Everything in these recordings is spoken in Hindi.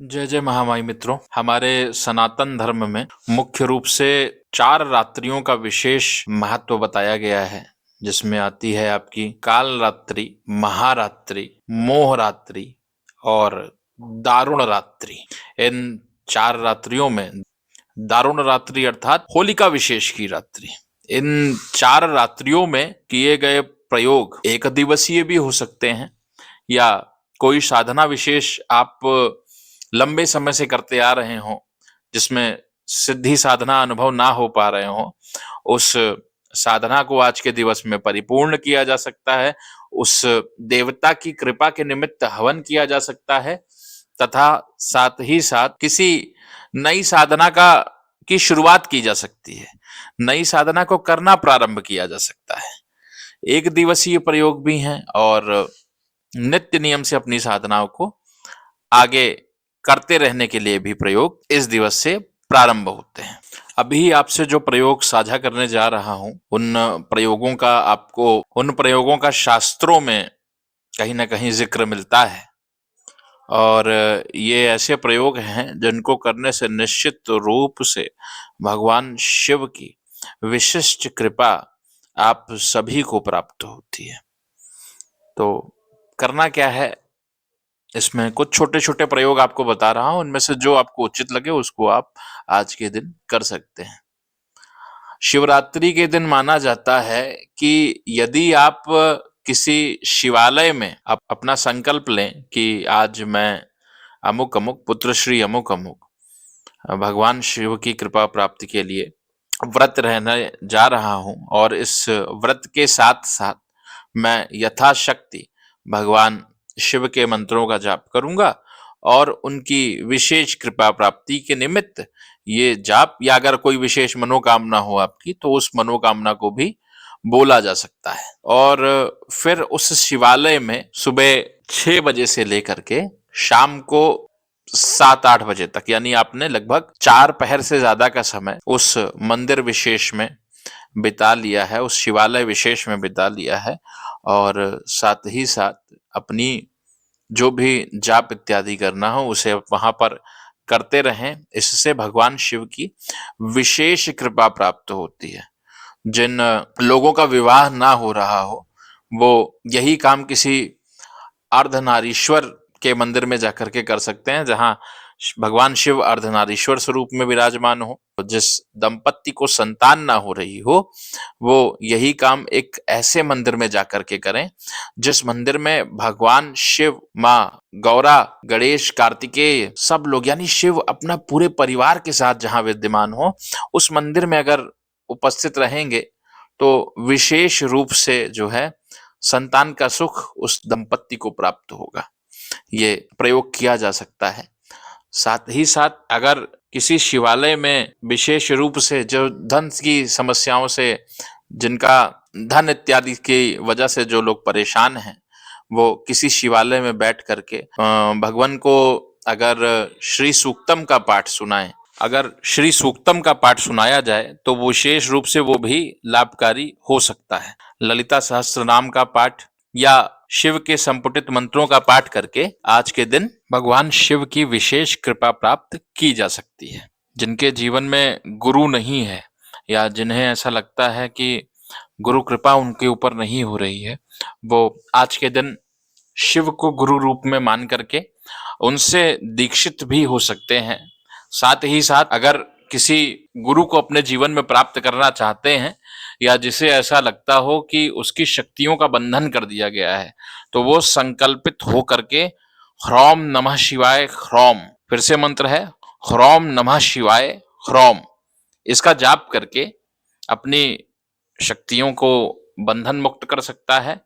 जय जय महामाई मित्रों। हमारे सनातन धर्म में मुख्य रूप से 4 रात्रियों का विशेष महत्व बताया गया है, जिसमें आती है आपकी काल रात्रि, महारात्रि, मोह रात्रि और दारुण रात्रि। इन 4 रात्रियों में दारुण रात्रि अर्थात होलिका विशेष की रात्रि, इन 4 रात्रियों में किए गए प्रयोग एक दिवसीय भी हो सकते हैं या कोई साधना विशेष आप लंबे समय से करते आ रहे हों, जिसमें सिद्धि साधना अनुभव ना हो पा रहे हों, उस साधना को आज के दिवस में परिपूर्ण किया जा सकता है। उस देवता की कृपा के निमित्त हवन किया जा सकता है तथा साथ ही साथ किसी नई साधना का की शुरुआत की जा सकती है। नई साधना को करना प्रारंभ किया जा सकता है। एक दिवसीय प्रयोग भी हैं और नित्य नियम से अपनी साधनाओं को आगे करते रहने के लिए भी प्रयोग इस दिवस से प्रारंभ होते हैं। अभी आपसे जो प्रयोग साझा करने जा रहा हूं, उन प्रयोगों का शास्त्रों में कहीं ना कहीं जिक्र मिलता है और ये ऐसे प्रयोग हैं जिनको करने से निश्चित रूप से भगवान शिव की विशिष्ट कृपा आप सभी को प्राप्त होती है। तो करना क्या है, इसमें कुछ छोटे छोटे प्रयोग आपको बता रहा हूं, उनमें से जो आपको उचित लगे उसको आप आज के दिन कर सकते हैं। शिवरात्रि के दिन माना जाता है कि यदि आप किसी शिवालय में आप अपना संकल्प लें कि आज मैं अमुक अमुक पुत्र श्री अमुक अमुक भगवान शिव की कृपा प्राप्ति के लिए व्रत रहने जा रहा हूं और इस व्रत के साथ साथ मैं यथाशक्ति भगवान शिव के मंत्रों का जाप करूंगा और उनकी विशेष कृपा प्राप्ति के निमित्त ये जाप, या अगर कोई विशेष मनोकामना हो आपकी तो उस मनोकामना को भी बोला जा सकता है। और फिर उस शिवालय में सुबह 6 बजे से लेकर के शाम को 7-8 बजे तक, यानी आपने लगभग 4 पहर से ज्यादा का समय उस मंदिर विशेष में बिता लिया है, उस शिवालय विशेष में बिता लिया है और साथ ही साथ अपनी जो भी जाप इत्यादि करना हो उसे वहां पर करते रहें। इससे भगवान शिव की विशेष कृपा प्राप्त होती है। जिन लोगों का विवाह ना हो रहा हो वो यही काम किसी अर्धनारीश्वर के मंदिर में जाकर के कर सकते हैं, जहां भगवान शिव अर्धनारीश्वर स्वरूप में विराजमान हो। जिस दंपत्ति को संतान ना हो रही हो वो यही काम एक ऐसे मंदिर में जाकर के करें जिस मंदिर में भगवान शिव, माँ गौरा, गणेश, कार्तिकेय सब लोग, यानी शिव अपना पूरे परिवार के साथ जहां विद्यमान हो, उस मंदिर में अगर उपस्थित रहेंगे तो विशेष रूप से जो है संतान का सुख उस दंपत्ति को प्राप्त होगा। ये प्रयोग किया जा सकता है। साथ ही साथ अगर किसी शिवालय में विशेष रूप से जो धन की समस्याओं से, जिनका धन इत्यादि की वजह से जो लोग परेशान हैं, वो किसी शिवालय में बैठ करके भगवान को अगर श्री सूक्तम का पाठ सुनाएं, अगर श्री सूक्तम का पाठ सुनाया जाए तो वो विशेष रूप से वो भी लाभकारी हो सकता है। ललिता सहस्त्र नाम का पाठ या शिव के संपुटित मंत्रों का पाठ करके आज के दिन भगवान शिव की विशेष कृपा प्राप्त की जा सकती है। जिनके जीवन में गुरु नहीं है या जिन्हें ऐसा लगता है कि गुरु कृपा उनके ऊपर नहीं हो रही है, वो आज के दिन शिव को गुरु रूप में मान करके उनसे दीक्षित भी हो सकते हैं। साथ ही साथ अगर किसी गुरु को अपने जीवन में प्राप्त करना चाहते हैं या जिसे ऐसा लगता हो कि उसकी शक्तियों का बंधन कर दिया गया है, तो वो संकल्पित हो करके ह्रौम नमः शिवाय ह्रौम, फिर से मंत्र है ह्रौम नमः शिवाय ह्रौम, इसका जाप करके अपनी शक्तियों को बंधन मुक्त कर सकता है।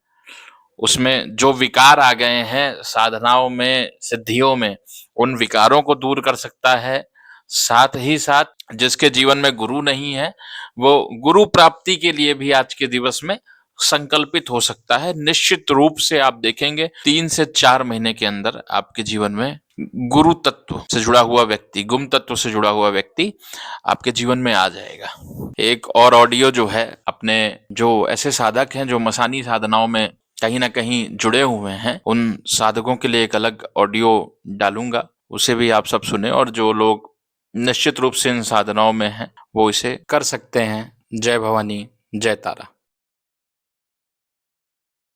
उसमें जो विकार आ गए हैं साधनाओं में, सिद्धियों में, उन विकारों को दूर कर सकता है। साथ ही साथ जिसके जीवन में गुरु नहीं है वो गुरु प्राप्ति के लिए भी आज के दिवस में संकल्पित हो सकता है। निश्चित रूप से आप देखेंगे 3 से 4 महीने के अंदर आपके जीवन में गुरु तत्व से जुड़ा हुआ व्यक्ति, गुम तत्व से जुड़ा हुआ व्यक्ति आपके जीवन में आ जाएगा। एक और ऑडियो जो है, अपने जो ऐसे साधक हैं जो मसानी साधनाओं में कहीं ना कहीं जुड़े हुए हैं, उन साधकों के लिए एक अलग ऑडियो डालूंगा। उसे भी आप सब सुने, और जो लोग निश्चित रूप से इन साधनाओं में हैं वो इसे कर सकते हैं। जय भवानी, जय तारा।